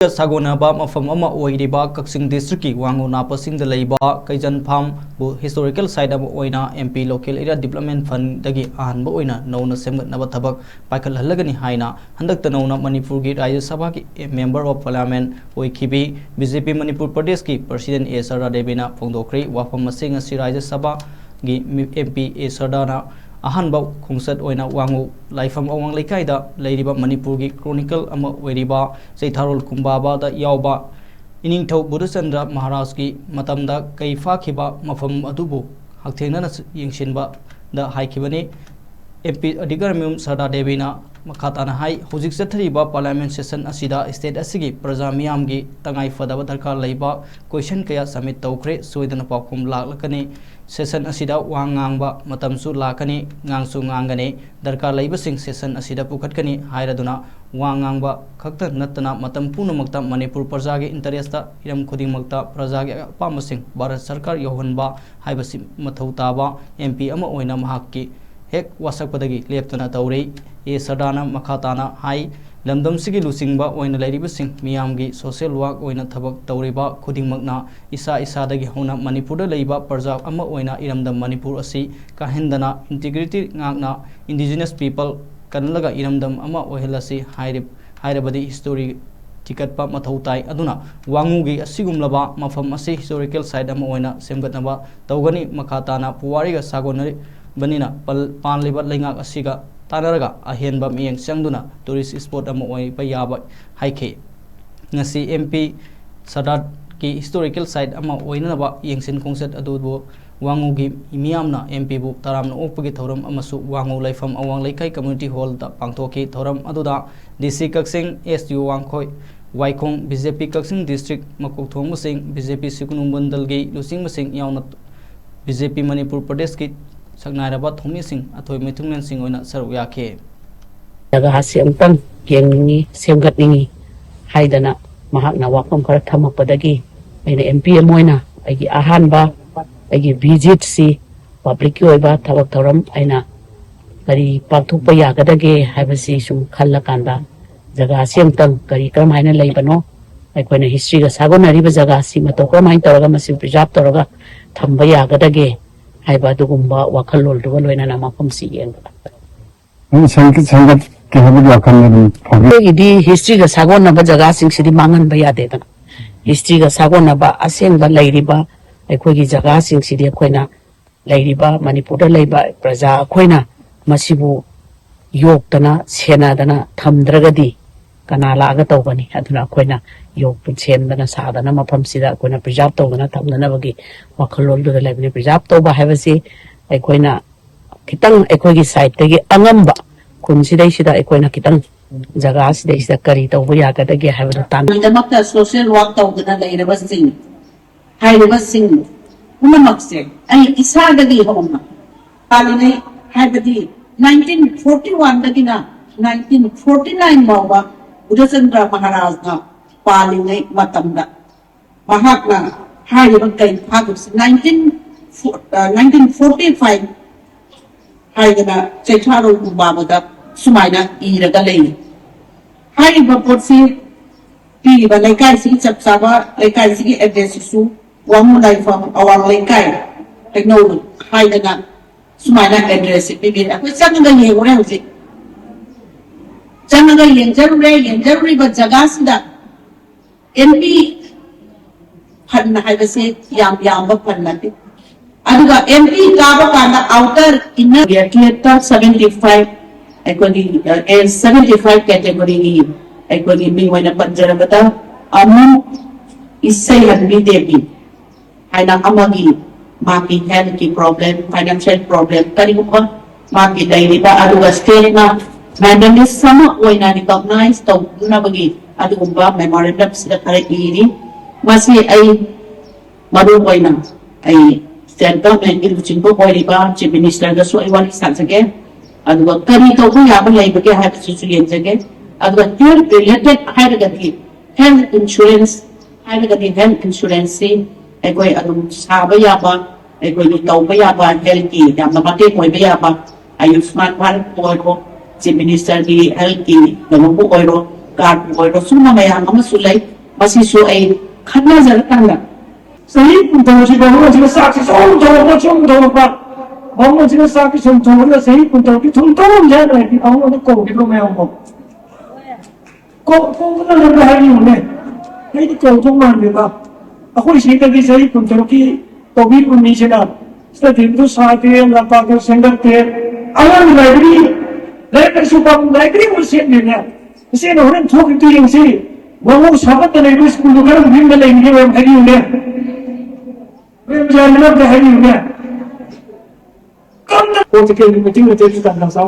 सागोनाबा मफम अमा ओइरिबा कक्सिंग डिस्ट्रिक्ट की वांगो नापसिंग लेबा कैजन फार्म बु हिस्टोरिकल साइट अमा ओइना MP local area development fund दगी आहनबा ओइना नौना सेमगतनबा थबक पाइखल हल्लगनी हाइना हंदक नौना मणिपुर की राज्य सभा की मेंबर ऑफ पार्लियामेंट ओइखिबी बीजेपी मणिपुर प्रदेश की प्रेसिडेंट ए सरदा देवीना फोंदोखरी वाफम मसिंग असि राज्य सभा की एमपी ए सरदाना अहनबा खोंसत ओइना वांगो लाइफम अवांग लेकाइदा लेरिबा मणिपुर की क्रोनिकल अमा ओइरिबा चैथारोल कुंबाबादा यावबा इनिंगथौ बुद्धचंद्र महाराज की मतमदा कई फाखिबा मफम अदुबु हक्थेंगना यंगसिनबा दा हाइखिबनी एमपी अधिकारम्युम सरदा देवीना मखाताना हाई हुजिक चथरिबा पार्लियामेंट सेशन असिदा स्टेट असिगी प्रजा मियाम की तंगाई फदबा दरकार लेबा क्वेश्चन कया सबमिट तौखरे सोइदना पाखुम लाकलकनी सेशन असिदा वांगांगबा मतमसु लाकनी ngang nganggane दरकार लेबसिंग सेशन असिदा पुखटकनी हाइरदुना वांगांगबा खक्त नत्तना मतम पुनमक्ता मणिपुर प्रजा के इंटरेस्टा इरम खुदिंगमक्ता प्रजा के अपामसिंग भारत सरकार योहनबा हाइबसि मथौ ताबा एमपी अमा ओइना महाक्की हेक वासकपदगी लेप्तना तौरे ए सरदाना मखाताना हाई लमदमसिगी लुसिंगबा ओइना लेरिबसिंग मियामगी सोशल वर्क ओइना थबक तौरिबा खुदिंगमक्ना इसा इसादगी होना मणिपुर लेबा प्रजा अमा ओइना इरमदम मणिपुर असि काहेंदना integrity ngakna indigenous people kanlaga iramdam ama ohelasi hairabadi history tikatpa mathautai aduna wangugi asigumlaba mafam asi historical site ama oina semgatnaba tawgani makhatana puwariga sagonari banina panlibat lengak asiga tanaraga ahenba miyeng changduna tourist spot ama oi payaba haike ngasi mp sadat की historical site अमा ओइनबा यंगसिन खोंसत अदुबो वांगुगी मियामना MP बु तरामना ओपगी थौरम अमसु वांगु लाइफम अवांग लेखाई community hall दा पांगथोकी थौरम अदुदा DC Kakching SU Wangkhoi Waikhong BJP Kakching district मकोकथोंग मसिंग BJP सिकुनुंग बंदलगी लुसिंग मसिंग यावना बीजेपी मणिपुर प्रदेश की सकनायरबा थोमी सिंह अथोय मिथुंगन सिंह ओइना सरु याखे जगह से अंतम येंगनी सेमगतनिंगी हाइदना महाकना वाकम खर थमकपदगी अने एमपी अमोइना अगी अहानबा अगी विजिट सी पब्लिक की ओइबा थबक थौरम अइना करी पाथुप यागदगे हाइबसी सुम खल्लकांदा जगह से अंतम करी करम हाइना लेबनो अइकोइना हिस्ट्री गा सागोनरिबा जगह सी मतो करमाइन तौरगा मसि प्रिजर्व तौरगा थंबा यागदगे हाइबा दुगुम्बा वाखलोल दुगल ओइना नामकम सी येंगा संगत के हबुल वाखल इदी हिस्ट्री का सागोन नबा जगह सिंह सिदी मांगन भया देदन हिस्ट्री का सागोन नबा असेंबा लेरिबा अखोगी जगह सिंह सिदी अखोइना लेरिबा मणिपुर लेबा प्रजा अखोइना मसिबु योक्तना सेनादना थमद्रगदी कना लागा तौबनी अदुना अखोइना योक सेनदना सादना मफम सिदा अखोइना प्रिजर्व तौदना थमदनबगी वाखलोल दुदा लेबनी प्रिजर्व तौबा हैबसी अखोइना खितंग अखोगी साइड तगी अंगंबा कुंसिदैसिदा अखोइना खितंग जगह सिदैसिदा करी तौबा यागदगे हैबदो तान दमक्ता सोशल वर्क तौदना लेरबसिंग हाइरबसिंग पुनमक्से आई इसादगी होमा पालिनै हाइबदी 1941 दगिना 1949 बावा बुद्धचंद्र महाराज ना पालिनै मतमदा महात्मा हाइरब कै फागुस 1945 हाइगना चैथारोल कुंबाबदा सुमाइना इरगा लेई हाइबा पोटसी पीबा लेकाई सी चपसाबा लेकाई सी एड्रेस सु वांगु लाइफम अवांग लेकाई टेक्नोलॉजी हाइगना सुमाइना एड्रेस पीबी अखोय चंगगा येगोरे हुजि चंगगा येंजरुरे बा जगह सिदा एमपी फन हाइबसे याम फन्नते अदुगा एमपी काबा काना आउटर इनर थिएटर 75 एकोनी 75 कैटेगरी की एकोनी मिंगवना पंजरबदा अमु इसै हनबी देबी हाइना अमगी माकी हेल्थ की प्रॉब्लम फाइनेंशियल प्रॉब्लम करिगुबा माकी दैरिबा अदुगा स्टेट ना मैंडेमिस सम ओइना रिकॉग्नाइज तौनबगी अदुगुबा मेमोरेंडम सिदा खरे इरी मसी आई मरु ओइना आई स्टेट गवर्नमेंट की लुचिंगबो ओइरिबा चीफ मिनिस्टर गा सो इवाली साजगे अदुगा करी तौबो याबो लेबगे हाइबसिसु येंजगे अदुगा हेल्थ रिलेटेड हाइरगदी हेल्थ इंश्योरेंस से एकोई अदुम साबा याबा एकोई तौबा याबा हेल्थ की यामना मते कोइबा याबा आयुष्मान भारत ओइरो चीफ मिनिस्टर की हेल्थ की नमबो ओइरो การบอยรสุมาไม่ยังมันสุดเลยมาสิสุไอ้ขันน่าจะตั้งแบบ सही कुंतल जी बहु जी साक्षी सोम तो वो चुम तो पर बहु जी साक्षी सोम तो वो सही कुंतल की तुम तो हम जान रहे हैं बहु ने को भी को मैं हूं को ना लग रहा है उन्हें ये तो को मान देगा अखो इसी की सही कुंतल की तो भी को नीचे ना स्थिति तो साथे लता के सेंटर के अलग लाइब्रेरी सुपर लाइब्रेरी वो से ने इसे ने उन्हें थोक तो ये से वो शब्द ने भी स्कूल में भी में लेंगे वो है उन्हें वे जानना है उन्हें कम तो के मीटिंग में तेज करना